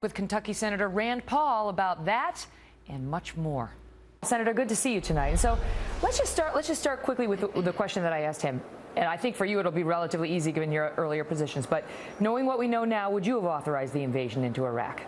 With Kentucky Senator Rand Paul about that and much more. Senator, good to see you tonight. And so let's just start quickly with the question that I asked him. And I think for you it'll be relatively easy given your earlier positions. But knowing what we know now, would you have authorized the invasion into Iraq?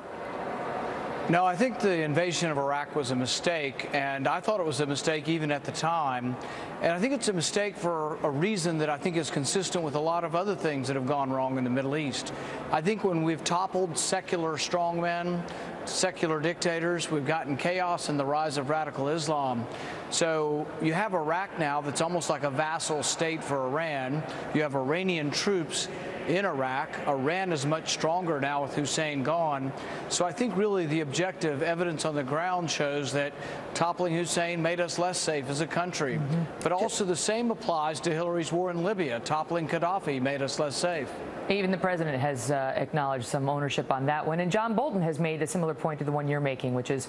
No, I think the invasion of Iraq was a mistake, and I thought it was a mistake even at the time. And I think it's a mistake for a reason that I think is consistent with a lot of other things that have gone wrong in the Middle East. I think when we've toppled secular strongmen, secular dictators, we've gotten chaos and the rise of radical Islam. So you have Iraq now that's almost like a vassal state for Iran. You have Iranian troops in Iraq. Iran is much stronger now with Hussein gone. So I think really the objective evidence on the ground shows that toppling Hussein made us less safe as a country. But also the same applies to Hillary's war in Libya. Toppling Gaddafi made us less safe. Even the president has acknowledged some ownership on that one. And John Bolton has made a similar point to the one you're making, which is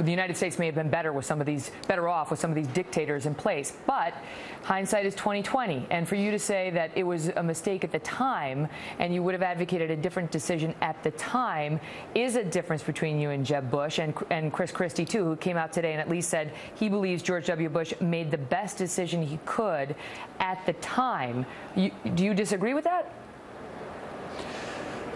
the United States may have been better off with some of these dictators in place. But hindsight is 20/20. And for you to say that it was a mistake at the time and you would have advocated a different decision at the time is a difference between you and Jeb Bush and Chris Christie, too, who came out today and at least said he believes George W. Bush made the best decision he could at the time. Do you disagree with that?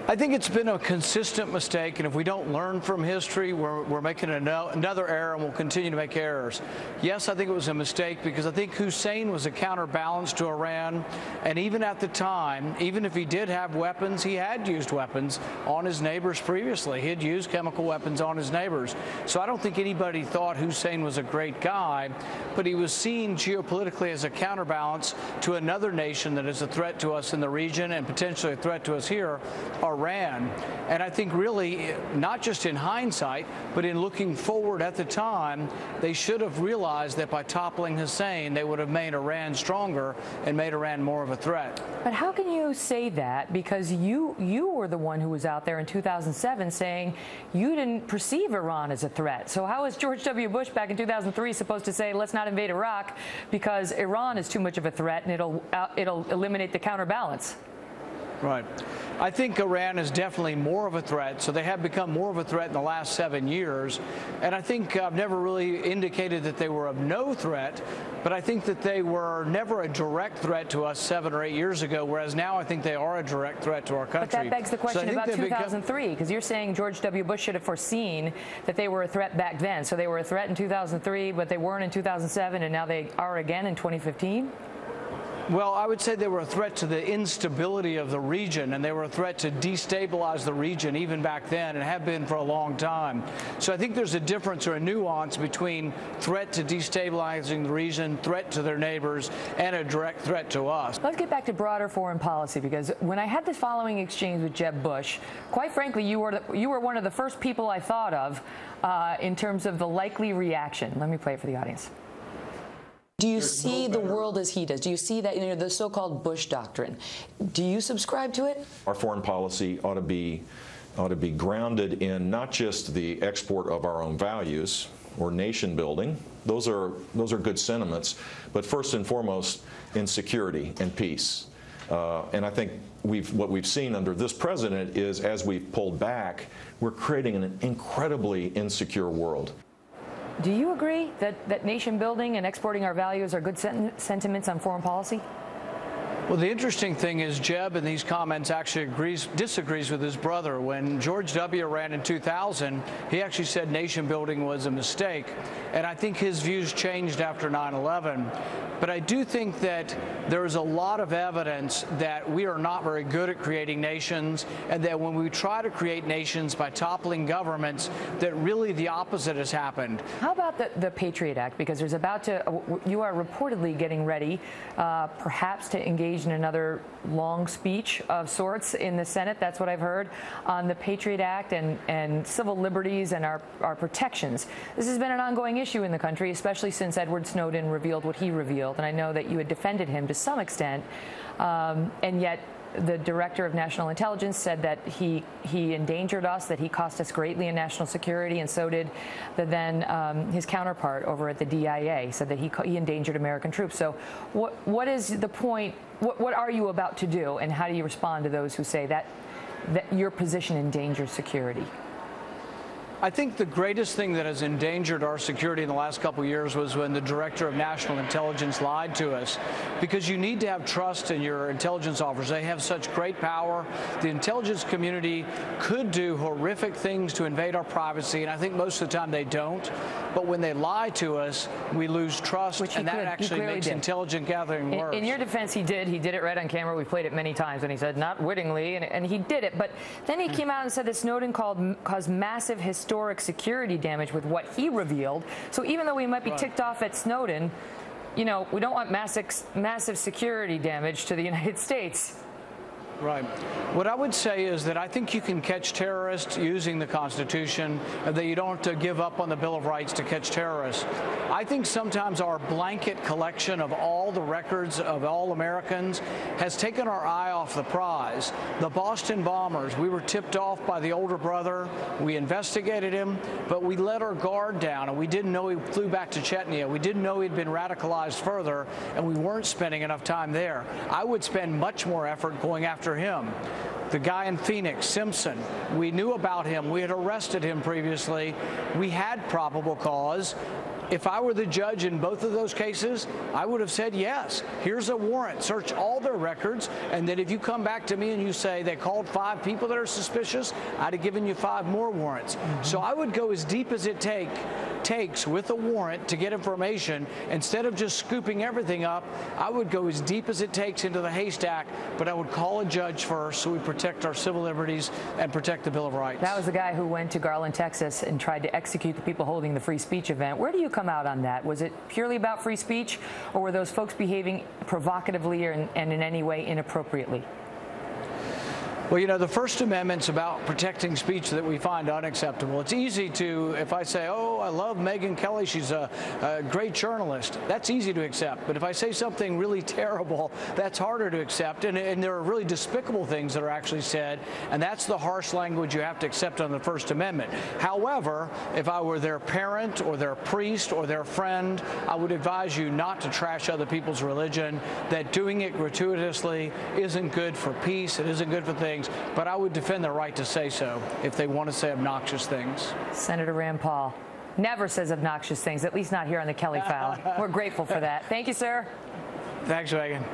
I think it's been a consistent mistake, and if we don't learn from history, we're making another error, and we'll continue to make errors. Yes, I think it was a mistake because I think Hussein was a counterbalance to Iran, and even at the time, even if he did have weapons, he had used weapons on his neighbors previously. He had used chemical weapons on his neighbors. So I don't think anybody thought Hussein was a great guy, but he was seen geopolitically as a counterbalance to another nation that is a threat to us in the region and potentially a threat to us here, Iran. And I think really, not just in hindsight, but in looking forward at the time, they should have realized that by toppling Hussein, they would have made Iran stronger and made Iran more of a threat. But how can you say that? Because you were the one who was out there in 2007 saying you didn't perceive Iran as a threat. So how is George W. Bush back in 2003 supposed to say, let's not invade Iraq because Iran is too much of a threat and it'll eliminate the counterbalance? Right. I think Iran is definitely more of a threat, so they have become more of a threat in the last 7 years. And I think I've never really indicated that they were of no threat, but I think that they were never a direct threat to us 7 or 8 years ago, whereas now I think they are a direct threat to our country. But that begs the question about 2003, because you're saying George W. Bush should have foreseen that they were a threat back then. So they were a threat in 2003, but they weren't in 2007, and now they are again in 2015? Well, I would say they were a threat to the instability of the region, and they were a threat to destabilize the region even back then and have been for a long time. So I think there's a difference or a nuance between threat to destabilizing the region, threat to their neighbors, and a direct threat to us. Let's get back to broader foreign policy, because when I had the following exchange with Jeb Bush, quite frankly, you were one of the first people I thought of in terms of the likely reaction. Let me play it for the audience. Do you see the world as he does? Do you see that, the so-called Bush doctrine? Do you subscribe to it? Our foreign policy ought to be grounded in not just the export of our own values or nation building. Those are good sentiments, but first and foremost in security and peace. And I think what we've seen under this president is, as we've pulled back, we're creating an incredibly insecure world. Do you agree that nation building and exporting our values are good sentiments on foreign policy? Well, the interesting thing is Jeb in these comments actually disagrees with his brother. When George W. ran in 2000, he actually said nation building was a mistake. And I think his views changed after 9/11. But I do think that there is a lot of evidence that we are not very good at creating nations, and that when we try to create nations by toppling governments, that really the opposite has happened. How about the Patriot Act? Because you are reportedly getting ready, perhaps to engage in another long speech of sorts in the Senate. That's what I've heard on the Patriot Act and civil liberties and our protections. This has been an ongoing issue in the country, especially since Edward Snowden revealed what he revealed. And I know that you had defended him to some extent, and yet the director of national intelligence said that he endangered us, that he cost us greatly in national security, and so did his counterpart over at the DIA said that he endangered American troops. So what is the point? What are you about to do, and how do you respond to those who say that your position endangers security? I think the greatest thing that has endangered our security in the last couple of years was when the Director of National Intelligence lied to us, because you need to have trust in your intelligence officers. They have such great power. The intelligence community could do horrific things to invade our privacy, and I think most of the time they don't. But when they lie to us, we lose trust, and that actually makes intelligence gathering worse. In your defense, he did. He did it right on camera. We played it many times, and he said not wittingly, and he did it. But then he came out and said that Snowden caused massive historic security damage with what he revealed. So even though we might be ticked off at Snowden, you know, we don't want massive security damage to the United States. Right. What I would say is that I think you can catch terrorists using the Constitution, and that you don't have to give up on the Bill of Rights to catch terrorists. I think sometimes our blanket collection of all the records of all Americans has taken our eye off the prize. The Boston bombers, we were tipped off by the older brother. We investigated him, but we let our guard down, and we didn't know he flew back to Chechnya. We didn't know he'd been radicalized further, and we weren't spending enough time there. I would spend much more effort going after him. The guy in Phoenix, Simpson, we knew about him. We had arrested him previously. We had probable cause. If I were the judge in both of those cases, I would have said, yes, here's a warrant, search all their records, and then if you come back to me and you say they called 5 people that are suspicious, I'd have given you 5 more warrants. So I would go as deep as it takes with a warrant to get information. Instead of just scooping everything up, I would go as deep as it takes into the haystack, but I would call a judge first so we protect our civil liberties and protect the Bill of Rights. That was the guy who went to Garland, Texas, and tried to execute the people holding the free speech event. Where do you come out on that? Was it purely about free speech, or were those folks behaving provocatively and in any way inappropriately? Well, you know, the First Amendment's about protecting speech that we find unacceptable. It's easy to, if I say, oh, I love Megyn Kelly, she's a great journalist, that's easy to accept. But if I say something really terrible, that's harder to accept. And there are really despicable things that are actually said, and that's the harsh language you have to accept on the First Amendment. However, if I were their parent or their priest or their friend, I would advise you not to trash other people's religion, that doing it gratuitously isn't good for peace, it isn't good for things. But I would defend their right to say so if they want to say obnoxious things. Senator Rand Paul never says obnoxious things, at least not here on the Kelly File. We're grateful for that. Thank you, sir. Thanks, Megyn.